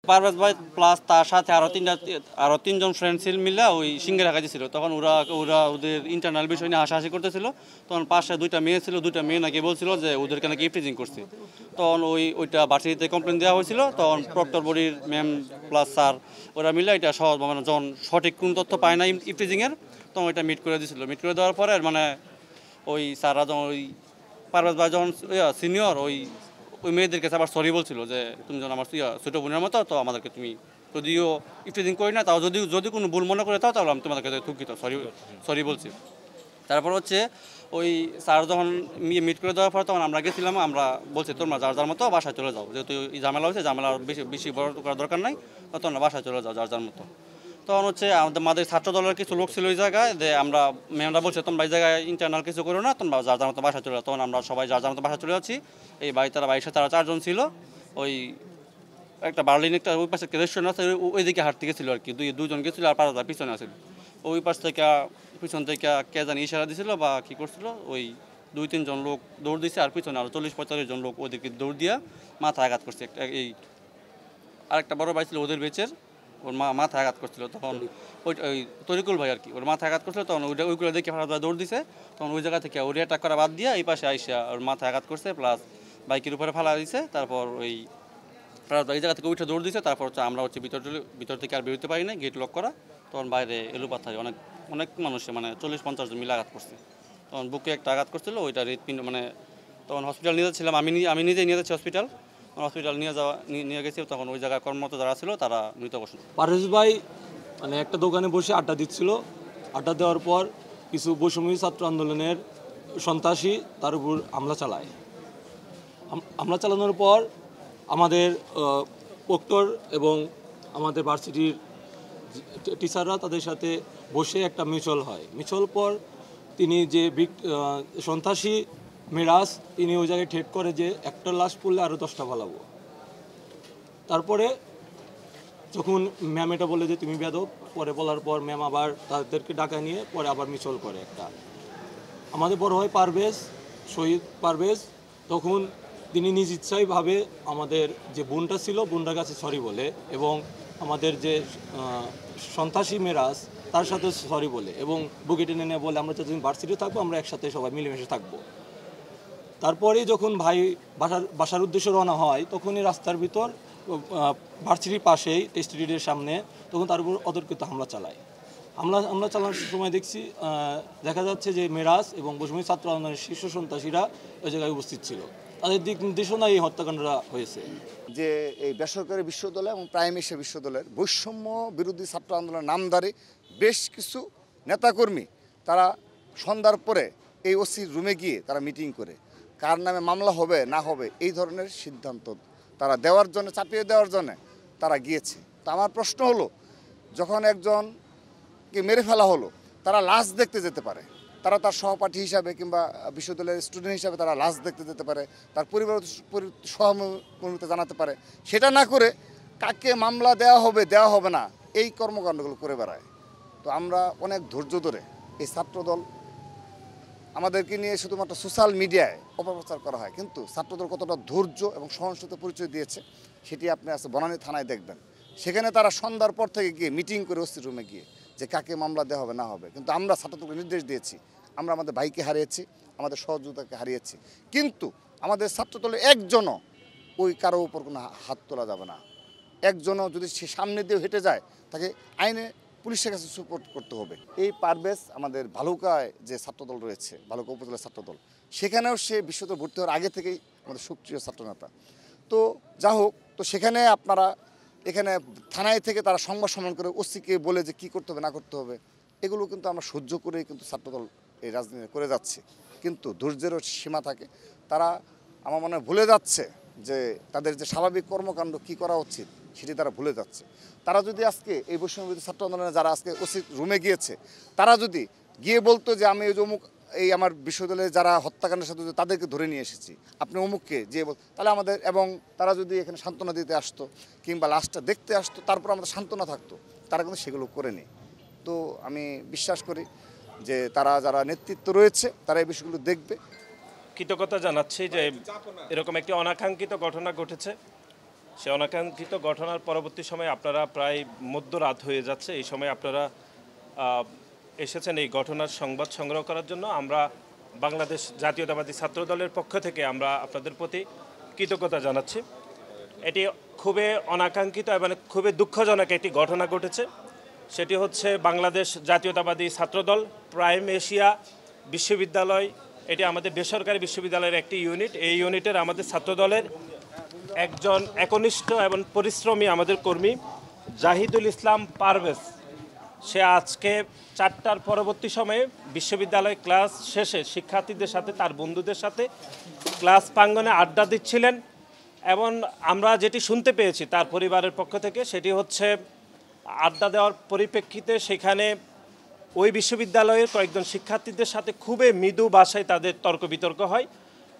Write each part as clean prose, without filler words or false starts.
পারভেজ ভাই প্লাস তার সাথে আরো তিনজন ফ্রেন্ড ছিল মিলে ওই সিঙ্গারা খাইতেছিল। তখন ওরা ওদের ইন্টারনাল বিষয় নিয়ে হাসাহাসি করতেছিল। তখন পাশে দুইটা মেয়ে ছিল, দুইটা মেয়ে নাকি বলছিল যে ওদেরকে নাকি ইফটিজিং করছে। তখন ওইটা ভার্সিটিতে কমপ্লেন দেওয়া হয়েছিল। তখন প্রক্টর বডির ম্যাম প্লাস স্যার ওরা মিলে এটা সহজ মানে যখন সঠিক কোন তথ্য পায় না ইফটিজিংয়ের, তখন ওইটা মিট করে দিয়েছিল। মিট করে দেওয়ার পরে মানে ওই স্যাররা যখন ওই পারভেজ ভাই যখন সিনিয়র ওই মেয়েদের কাছে আবার সরি বলছিল যে তুমি যখন আমার ছোটো বোনের মতো, তো আমাদেরকে তুমি যদিও ইফটিজিং করি না, তাও যদি কোনো ভুল মনে করে তাহলে আমি তোমাদের কাছে দুঃখিত, সরি বলছি। তারপর হচ্ছে ওই স্যার যখন মিট করে দেওয়ার পর তখন আমরা গেছিলাম, আমরা বলছি তোমরা যার যার মতো বাসায় চলে যাও, যেহেতু এই ঝামেলা হয়েছে, ঝামেলা বেশি বড় করার দরকার নাই, তোমরা বাসায় চলে যাও যার যার মতো। তখন হচ্ছে আমাদের ছাত্র দলের কিছু লোক ছিল ওই জায়গায়, যে ম্যামরা বলছে তোমরা এই জায়গায় ইন্টারনাল কিছু করো না, তোমরা যার যার মতো বাসায় চলে যাও। তখন আমরা সবাই যার যার মতো বাসায় চলে যাচ্ছি। এই বাড়ির সাথে তারা 4 জন ছিল। ওই একটা বার্লিন একটা ওই পাশে রেস্টুরেন্ট আছে, ওই দিকে হাঁটতে গেছিলো আর কি, দুজন গেছিলো আর 5,000 পিছনে আছিল। ওই পাশ থেকে পিছন থেকে কে জানি ইশারা দিছিল বা কী করছিল, ওই 2-3 জন লোক দৌড় দিছে আর পিছনে আরও 40-45 জন লোক ওদেরকে দৌড় দিয়া মাথায় আঘাত করছে। এই আরেকটা বড় ভাই ছিল ওদের বেচের, ওর মাথায় আঘাত করছিল। তখন ওই তরিকুল ভাই আর কি, ওর মাথায় আঘাত করছিল। তখন ওইগুলো দেখে ফারাদ ভাই দৌড় দিছে। তখন ওই জায়গা থেকে ওর অ্যাটাক করা বাদ দিয়ে এই পাশে আইসা ওর মাথায় আঘাত করছে, প্লাস বাইকের উপরে ফালা দিছে। তারপর ওই ফারাদ ভাই এই জায়গা থেকে উঠে দৌড় দিছে। তারপর হচ্ছে আমরা হচ্ছে ভিতর থেকে আর বেরোতে পারি না, গেট লক করা। তখন বাইরে এলোপাথারি অনেক মানুষে মানে 40-50 জন মিলে আঘাত করছে। তখন বুকে একটা আঘাত করছিল, ওইটা হৃৎপিণ্ড মানে তখন হসপিটাল নিয়ে যাচ্ছিলাম, আমি নিজেই নিয়ে যাচ্ছি হসপিটাল নিয়ে গেছি। তখন ওই জায়গায় কর্মরত যারা ছিল তারা মৃত ঘোষণা। পারভেজ ভাই মানে একটা দোকানে বসে আড্ডা দিচ্ছিল। আড্ডা দেওয়ার পর কিছু বৈষম্য ছাত্র আন্দোলনের সন্ত্রাসী তার উপর হামলা চালায়। হামলা চালানোর পর আমাদের প্রক্টর এবং আমাদের ভার্সিটির টিচাররা তাদের সাথে বসে একটা মিউচুয়াল হয়। মিউচুয়াল পর তিনি যে সন্ত্রাসী মিরাজ, তিনি ওই জায়গায় ঠেট করে যে একটা লাশ পড়লে আরও 10টা পালাবো। তারপরে যখন ম্যাম এটা বলে যে তুমি বেয়াদব, পরে বলার পর ম্যাম আবার তাদেরকে ডাকা নিয়ে পরে আবার মিউচুয়াল করে একটা। আমাদের বড় হয় পারভেজ, শহীদ পারভেজ, তখন তিনি নিজ ইচ্ছাইভাবে আমাদের যে বোনটা ছিল বোনটার কাছে সরি বলে এবং আমাদের যে সন্ত্রাসী মেরাজ তার সাথে সরি বলে এবং বুকে টেনে নিয়ে বলে আমরা যতদিন ভার্সিটি থাকবো আমরা একসাথে সবাই মিলেমিশে থাকবো। তারপরে যখন ভাই বাসার উদ্দেশ্যে রওনা হয় তখনই রাস্তার ভিতর ভার্সিটির পাশেই টেস্টিডির সামনে তখন তার উপর অতর্কিত হামলা চালায়। হামলা চালানোর সময় দেখা যাচ্ছে যে মেরাজ এবং বৈষম্য ছাত্র আন্দোলনের শীর্ষ সন্ত্রাসীরা ওই জায়গায় উপস্থিত ছিল। তাদের দিক নির্দেশনায় এই হত্যাকাণ্ডটা হয়েছে। যে এই বেসরকারি বিশ্ববিদ্যালয় এবং প্রাইমারি বিশ্ববিদ্যালয়ের বৈষম্য বিরোধী ছাত্র আন্দোলনের নামধারী বেশ কিছু নেতাকর্মী তারা সন্ধ্যার পরে এই ওসির রুমে গিয়ে তারা মিটিং করে কার নামে মামলা হবে না হবে এই ধরনের সিদ্ধান্ত তারা দেওয়ার জন্য, চাপিয়ে দেওয়ার জন্য তারা গিয়েছে। তো আমার প্রশ্ন হলো, যখন একজনকে মেরে ফেলা হলো তারা লাশ দেখতে যেতে পারে, তারা তার সহপাঠী হিসাবে কিংবা বিশ্ববিদ্যালয়ের স্টুডেন্ট হিসাবে তারা লাশ দেখতে যেতে পারে, তার পরিবার সহমর্মিতা জানাতে পারে। সেটা না করে কাকে মামলা দেওয়া হবে না এই কর্মকাণ্ডগুলো করে বেড়ায়। তো আমরা অনেক ধৈর্য ধরে এই ছাত্রদল আমাদেরকে নিয়ে শুধুমাত্র সোশ্যাল মিডিয়ায় অপপ্রচার করা হয়, কিন্তু ছাত্রদল কতটা ধৈর্য এবং সহনশীলতা পরিচয় দিয়েছে সেটি আপনি আজকে বনানী থানায় দেখবেন। সেখানে তারা সন্ধ্যার পর থেকে গিয়ে মিটিং করে ওসির রুমে গিয়ে যে কাকে মামলা দেওয়া হবে না হবে। কিন্তু আমরা ছাত্রদলকে নির্দেশ দিয়েছি, আমরা আমাদের ভাইকে হারিয়েছি, আমাদের সহযোগিতাকে হারিয়েছি, কিন্তু আমাদের ছাত্রদলের একজনও ওই কারো উপর কোনো হাত তোলা যাবে না। একজনও যদি সে সামনে দিয়ে হেঁটে যায় তাকে আইনে পুলিশের কাছে সুপোর্ট করতে হবে। এই পারভেজ আমাদের ভালুকায় যে ছাত্রদল রয়েছে, ভালুকা উপজেলার ছাত্রদল, সেখানেও সে বিশ্ববিদ্যালয়ে ভর্তি হওয়ার আগে থেকেই আমাদের সক্রিয় ছাত্রনেতা। তো যা হোক, তো সেখানে আপনারা এখানে থানায় থেকে তারা সংবাদ সম্মেলন করে ওসিকে বলে যে কী করতে হবে না করতে হবে, এগুলো কিন্তু আমরা সহ্য করেই কিন্তু ছাত্রদল এই রাজনীতি করে যাচ্ছে। কিন্তু ধৈর্যেরও সীমা থাকে। তারা আমার মনে হয় ভুলে যাচ্ছে যে তাদের যে স্বাভাবিক কর্মকাণ্ড কী করা উচিত সেটি তারা ভুলে যাচ্ছে। তারা যদি আজকে এই বৈষম্যবিরোধী ছাত্র আন্দোলনে যারা আজকে ওসি রুমে গিয়েছে, তারা যদি গিয়ে বলতো যে আমি অমুক এই আমার বিশ্ববিদ্যালয়ে যারা হত্যাকাণ্ডের সাথে তাদেরকে ধরে নিয়ে এসেছি, আপনি অমুককে যে তাহলে আমাদের, এবং তারা যদি এখানে সান্ত্বনা দিতে আসতো কিংবা লাশটা দেখতে আসতো, তারপর আমাদের সান্ত্বনা থাকতো, তারা কিন্তু সেগুলো করেনি। তো আমি বিশ্বাস করি যে তারা যারা নেতৃত্ব রয়েছে তারা এই বিষয়গুলো দেখবে। কৃতজ্ঞতা জানাচ্ছি যে এরকম একটি অনাকাঙ্ক্ষিত ঘটনা ঘটেছে। সে অনাকাঙ্ক্ষিত ঘটনার পরবর্তী সময়ে আপনারা প্রায় মধ্যরাত হয়ে যাচ্ছে, এই সময় আপনারা এসেছেন এই ঘটনার সংবাদ সংগ্রহ করার জন্য। আমরা বাংলাদেশ জাতীয়তাবাদী ছাত্র দলের পক্ষ থেকে আমরা আপনাদের প্রতি কৃতজ্ঞতা জানাচ্ছি। এটি খুবই অনাকাঙ্ক্ষিত এবং খুবই দুঃখজনক একটি ঘটনা ঘটেছে। সেটি হচ্ছে বাংলাদেশ জাতীয়তাবাদী ছাত্রদল প্রাইম এশিয়া বিশ্ববিদ্যালয়, এটি আমাদের বেসরকারি বিশ্ববিদ্যালয়ের একটি ইউনিট। এই ইউনিটের আমাদের ছাত্রদলের একজন একনিষ্ঠ এবং পরিশ্রমী আমাদের কর্মী জাহিদুল ইসলাম পারভেজ, সে আজকে 4টার পরবর্তী সময়ে বিশ্ববিদ্যালয় ক্লাস শেষে শিক্ষার্থীদের সাথে তার বন্ধুদের সাথে ক্লাস প্রাঙ্গণে আড্ডা দিচ্ছিলেন। এবং আমরা যেটি শুনতে পেয়েছি তার পরিবারের পক্ষ থেকে, সেটি হচ্ছে আড্ডা দেওয়ার পরিপ্রেক্ষিতে সেখানে ওই বিশ্ববিদ্যালয়ের কয়েকজন শিক্ষার্থীদের সাথে খুবই মৃদু ভাষায় তাদের তর্ক বিতর্ক হয়।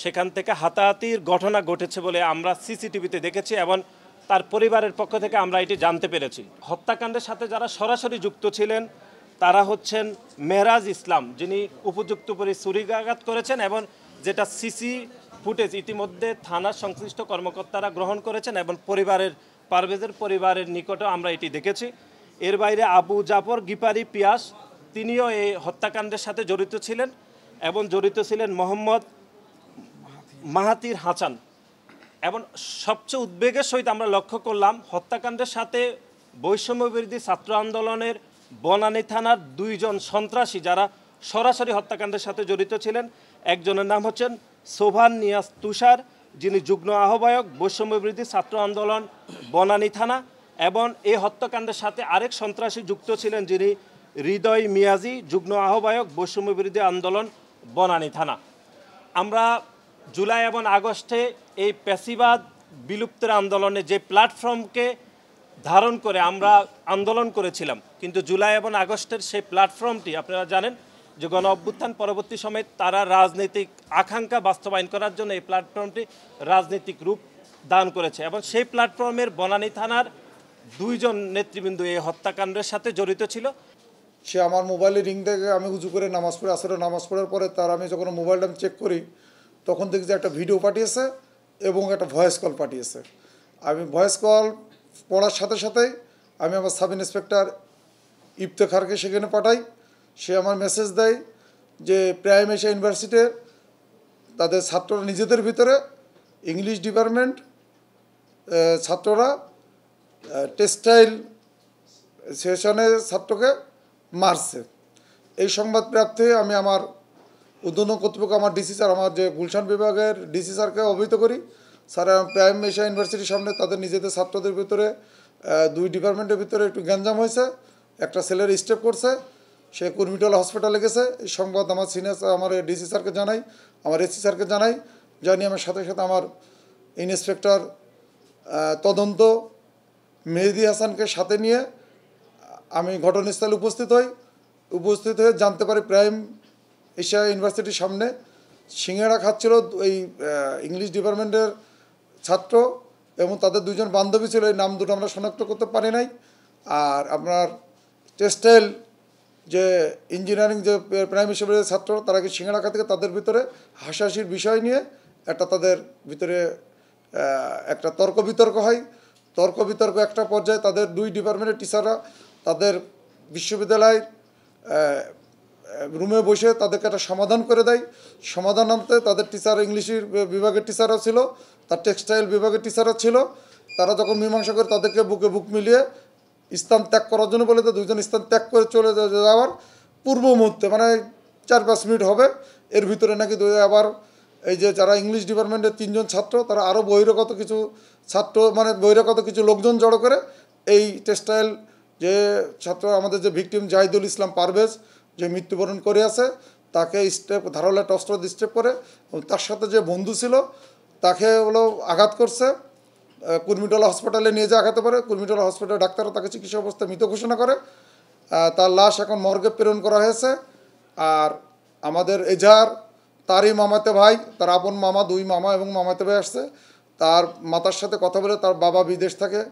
সেখান থেকে হাতাহাতির ঘটনা ঘটেছে বলে আমরা সিসিটিভিতে দেখেছি এবং তার পরিবারের পক্ষ থেকে আমরা এটি জানতে পেরেছি। হত্যাকাণ্ডের সাথে যারা সরাসরি যুক্ত ছিলেন তারা হচ্ছেন মেহরাজ ইসলাম, যিনি উপযুক্ত করে ছুরিকাঘাত করেছেন এবং যেটা সিসি ফুটেজ ইতিমধ্যে থানার সংশ্লিষ্ট কর্মকর্তারা গ্রহণ করেছেন এবং পারভেজের পরিবারের নিকটে আমরা এটি দেখেছি। এর বাইরে আবু জাফর গিপারি পিয়াস, তিনিও এই হত্যাকাণ্ডের সাথে জড়িত ছিলেন এবং জড়িত ছিলেন মোহাম্মদ মাহাতির হাসান। এবং সবচেয়ে উদ্বেগের সহিত আমরা লক্ষ্য করলাম হত্যাকাণ্ডের সাথে বৈষম্যবিরোধী ছাত্র আন্দোলনের বনানী থানার 2 জন সন্ত্রাসী যারা সরাসরি হত্যাকাণ্ডের সাথে জড়িত ছিলেন। একজনের নাম হচ্ছেন সোভান নিয়াজ তুষার, যিনি যুগ্ম আহ্বায়ক বৈষম্যবিরোধী ছাত্র আন্দোলন বনানী থানা, এবং এই হত্যাকাণ্ডের সাথে আরেক সন্ত্রাসী যুক্ত ছিলেন যিনি হৃদয় মিয়াজি, যুগ্ম আহ্বায়ক বৈষম্যবিরোধী আন্দোলন বনানী থানা। আমরা জুলাই এবং আগস্টে এই প্যাসিবাদ বিলুপ্তের আন্দোলনে যে প্ল্যাটফর্মকে ধারণ করে আমরা আন্দোলন করেছিলাম, কিন্তু জুলাই এবং আগস্টের সেই প্ল্যাটফর্মটি আপনারা জানেন যে গণ অভ্যুত্থান পরবর্তী সময়ে তারা রাজনৈতিক আকাঙ্ক্ষা বাস্তবায়ন করার জন্য এই প্ল্যাটফর্মটি রাজনৈতিক রূপ দান করেছে এবং সেই প্ল্যাটফর্মের বনানী থানার 2 জন নেতৃবৃন্দ এই হত্যাকাণ্ডের সাথে জড়িত ছিল। সে আমার মোবাইলে রিং থেকে আমি উজু করে নামাজ পড়ে আসলে নামাজ পড়ার পরে তার আমি যখন মোবাইলটা আমি চেক করি তখন দেখি যে একটা ভিডিও পাঠিয়েছে এবং একটা ভয়েস কল পাঠিয়েছে। আমি ভয়েস কল পড়ার সাথে সাথেই আমি আমার সাব ইন্সপেক্টর ইফতেখারকে সেখানে পাঠাই। সে আমার মেসেজ দেয় যে প্রাইম এশিয়া ইউনিভার্সিটির তাদের ছাত্ররা নিজেদের ভিতরে ইংলিশ ডিপার্টমেন্ট ছাত্ররা টেক্সটাইল সেশনে ছাত্রকে মারছে। এই সংবাদ প্রাপ্তি আমি আমার উদ্বোধন কর্তৃপক্ষ আমার ডিসি স্যার, আমার যে গুলশান বিভাগের ডিসি স্যারকে অবহিত করি। স্যার প্রাইম এশিয়া ইউনিভার্সিটির সামনে তাদের নিজেদের ছাত্রদের ভিতরে 2 ডিপার্টমেন্টের ভিতরে একটু গ্যাঞ্জাম হয়েছে, একটা ছেলের স্টেপ করছে, সে কুর্মিটোলা হসপিটালে গেছে। এই সংবাদ আমার সিনিয়র আমার ডিসি স্যারকে জানাই, আমার এসি স্যারকে জানাই, জানিয়ে আমার সাথে সাথে আমার ইন্সপেক্টর তদন্ত মেহেদি হাসানকে সাথে নিয়ে আমি ঘটনাস্থলে উপস্থিত হয়ে জানতে পারি প্রাইম এশিয়া ইউনিভার্সিটির সামনে সিঙ্গাড়া খাচ্ছিল এই ইংলিশ ডিপার্টমেন্টের ছাত্র এবং তাদের 2 জন বান্ধবী ছিল। এই নাম দুটো আমরা শনাক্ত করতে পারি নাই। আর আপনার টেক্সটাইল যে ইঞ্জিনিয়ারিং যে প্রাইম বিশ্ববিদ্যালয়ের ছাত্র তারা কি সিঙ্গাড়া খা থেকে তাদের ভিতরে হাসাহাসির বিষয় নিয়ে একটা তাদের ভিতরে একটা তর্ক বিতর্ক হয়। তর্ক বিতর্ক একটা পর্যায়ে তাদের 2 ডিপার্টমেন্টের টিচাররা তাদের বিশ্ববিদ্যালয়ের রুমে বসে তাদেরকে একটা সমাধান করে দেয়। সমাধান আনতে তাদের টিচার ইংলিশের বিভাগের টিচাররা ছিল, তার টেক্সটাইল বিভাগের টিচাররা ছিল। তারা যখন মীমাংসা করে তাদেরকে বুকে বুক মিলিয়ে স্থান ত্যাগ করার জন্য বলে, তো 2 জন স্থান ত্যাগ করে চলে যাওয়ার পূর্ব মুহূর্তে মানে 4-5 মিনিট হবে এর ভিতরে নাকি আবার এই যে যারা ইংলিশ ডিপার্টমেন্টের 3 জন ছাত্র তারা আরও বহিরাগত কিছু ছাত্র মানে বহিরাগত কিছু লোকজন জড়ো করে এই টেক্সটাইল যে ছাত্র আমাদের যে ভিকটিম জাহিদুল ইসলাম পারভেজ যে মৃত্যুবরণ করে আছে তাকে স্টেপ ধারালো টস্টর স্টেপ করে তার সাথে যে বন্ধু ছিল তাকে হলো আঘাত করছে। কুর্মিটোলা হসপিটালে নিয়ে যা আঘাতে পারে, কুর্মিটোলা হসপিটালে ডাক্তাররা তাকে চিকিৎসা অবস্থায় মৃত ঘোষণা করে। তার লাশ এখন মর্গে প্রেরণ করা হয়েছে। আর আমাদের এজাহার তারই মামাতে ভাই, তার আপন মামা, 2 মামা এবং মামাতে ভাই আসছে। তার মাতার সাথে কথা বলে, তার বাবা বিদেশ থাকে,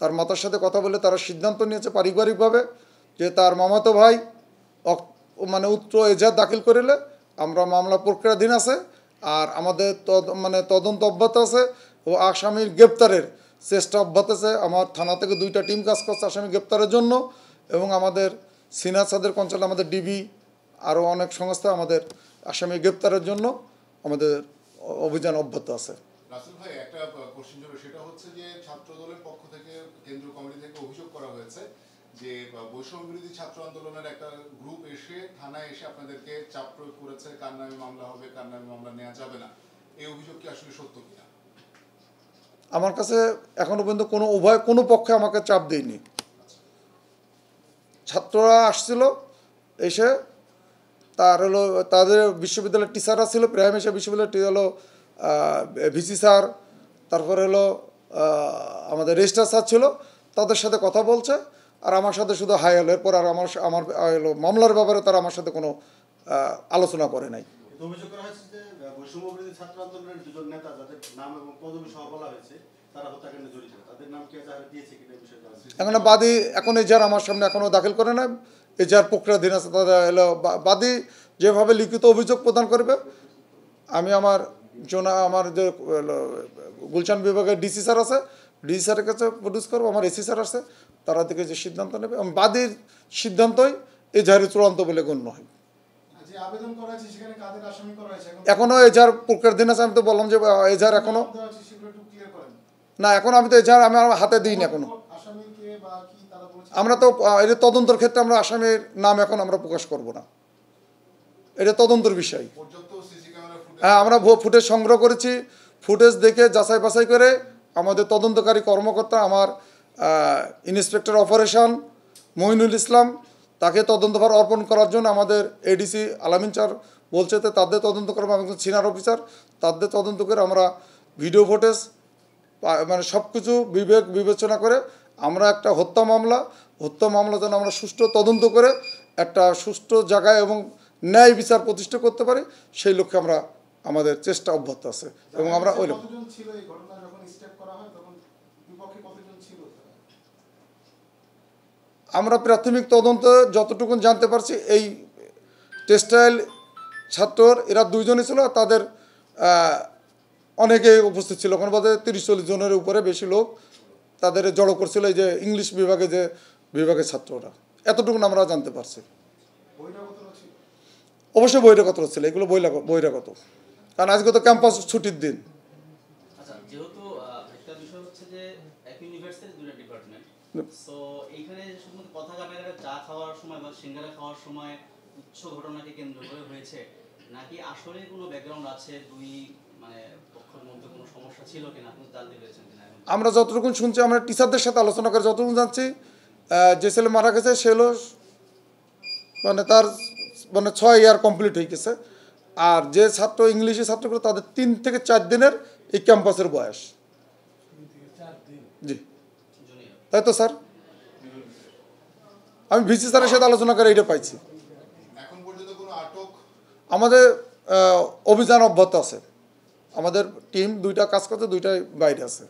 তার মাতার সাথে কথা বলে তারা সিদ্ধান্ত নিয়েছে পারিবারিকভাবে যে তার মামাতো ভাই মানে উচ্চ এজাহার দাখিল করিলে আমরা মামলা প্রক্রিয়াধীন আছে। আর আমাদের তদন্ত অব্যাহত আছে ও আসামির গ্রেপ্তারের চেষ্টা অব্যাহত আছে। আমার থানা থেকে 2টা টিম কাজ করছে আসামি গ্রেপ্তারের জন্য, এবং আমাদের সিনিয়র সাদের কনসাল্ট, আমাদের ডিবি, আরও অনেক সংস্থা আমাদের আসামি গ্রেপ্তারের জন্য আমাদের অভিযান অব্যাহত আছে। রাসেল ভাই, একটা কোশ্চেন ছিল, সেটা হচ্ছে যে ছাত্র দলের পক্ষ থেকে কেন্দ্রীয় কমিটি থেকে অভিযোগ করা হয়েছে যে বৈষম্য বিরোধী ছাত্র আন্দোলনের একটা গ্রুপ এসে থানায় এসে আপনাদেরকে চাপ প্রয়োগ করেছে, কার নামে মামলা হবে, কার নামে মামলা নেওয়া যাবে না। এই অভিযোগ কি আসলে সত্য কিনা? আমার কাছে এখনো পর্যন্ত কোনো পক্ষে আমাকে চাপ দেয়নি। ছাত্ররা আসছিল, এসে তাদের বিশ্ববিদ্যালয়ের টিচাররা ছিল, প্রাইমারি বিশ্ববিদ্যালয়ের হলো ভিসি স্যার, তারপরে হলো আমাদের রেজিস্ট্রার স্যার ছিল, তাদের সাথে কথা বলছে, আর আমার সাথে শুধু হাই হলো। এরপর আর আমার হলো মামলার ব্যাপারে তারা আমার সাথে কোনো আলোচনা করে নাই। অভিযোগ করা হয়েছে যে বৈষম্য বিরোধী ছাত্র আন্দোলনের 2জন নেতা যাদের নাম এবং পদবি সহ বলা হয়েছে তারা হত্যাকাণ্ডে জড়িত, তাদের নাম কি এজাহারে দিয়েছে কিনা বিষয়ে জানা যায়? এখন বাদী এখন এজাহার আমার সামনে এখনও দাখিল করে না, এজাহার প্রক্রিয়াধীন আছে। তাদের হলো বাদী যেভাবে লিখিত অভিযোগ প্রদান করবে, আমি আমার যে গুলশান বিভাগের ডিসি স্যার আছে, ডিসি স্যারের কাছে প্রডিউস করবো, আমার এসি স্যার আছে, তারা থেকে যে সিদ্ধান্ত নেবে, এবং বাদীর সিদ্ধান্তই এজাহারের চূড়ান্ত বলে গণ্য হয়। আবেদন করা হয়েছে সেখানে কাদের আসামি করা হয়েছে এখনো এজাহার প্রক্রিয়াধীন আছে। আমি তো বললাম যে এজাহার এখনো না, এখন আমি তো এজাহার আমি আমার হাতে দিইনি এখনো। আমরা তো এটা তদন্তের ক্ষেত্রে আমরা আসামির নাম এখন আমরা প্রকাশ করব না, এটা তদন্তের বিষয়। হ্যাঁ, আমরা ফুটেজ সংগ্রহ করেছি, ফুটেজ দেখে যাচাই বাছাই করে আমাদের তদন্তকারী কর্মকর্তা, আমার ইন্সপেক্টর অপারেশন মঈনুল ইসলাম, তাকে তদন্তভার অর্পণ করার জন্য আমাদের এডিসি আলামিন স্যার বলছে যে তাদের তদন্ত করবো, আমি সিনিয়র অফিসার, তাদের তদন্ত করে আমরা ভিডিও ফুটেজ মানে সব কিছু বিবেচনা করে আমরা একটা হত্যা মামলা যেন আমরা সুষ্ঠু তদন্ত করে একটা সুষ্ঠু জায়গায় এবং ন্যায় বিচার প্রতিষ্ঠা করতে পারি, সেই লক্ষ্যে আমরা আমাদের চেষ্টা অব্যাহত আছে। এবং আমরা ওই আমরা প্রাথমিক তদন্তে যতটুকু জানতে পারছি, এই টেক্সটাইল ছাত্রর এরা 2জনই ছিল, তাদের অনেকে উপস্থিত ছিল, ওখানে বাদে 30-40 জনের উপরে বেশি লোক তাদের জড়ো করছিল, এই যে ইংলিশ বিভাগে যে বিভাগের ছাত্ররা, এতটুকু আমরা জানতে পারছি। অবশ্যই বহিরাগত ছিল, এগুলো বহিরাগত, কারণ আজকে তো ক্যাম্পাস ছুটির দিন। আচ্ছা, যেহেতু একটা বিষয় হচ্ছে যে এক ইউনিভার্সিটির 2টা ডিপার্টমেন্ট, সো এইখানে শুধুমাত্র পতাকা মেলায় চা খাওয়ার সময় বা সিঙ্গারা খাওয়ার সময় উচ্চ ঘটনাকে কেন্দ্র করে হয়েছে, নাকি আসলে কোনো ব্যাকগ্রাউন্ড আছে, দুই মানে পক্ষের মধ্যে কোনো সমস্যা ছিল কিনা আপনি জানতে পেরেছেন কিনা? আমরা যতটুকু শুনছি, আমরা টিচারদের সাথে আলোচনা করে যতটুকু জানছি, যে ছেলে মারা গেছে সে হলো মানে তার 6 ইয়ার কমপ্লিট হয়ে গেছে, আর যে ছাত্র ইংলিশের ছাত্রগুলো তাদের 3 থেকে 4 দিনের এই ক্যাম্পাসের বয়স। জি তাই তো স্যার, আমি ভিসি স্যারের সাথে আলোচনা করে এটা পাইছি। এখন পর্যন্ত কোনো আটক? আমাদের অভিযান অব্যাহত আছে, আমাদের টিম 2টা কাজ করতে, 2টাই বাইরে আছে।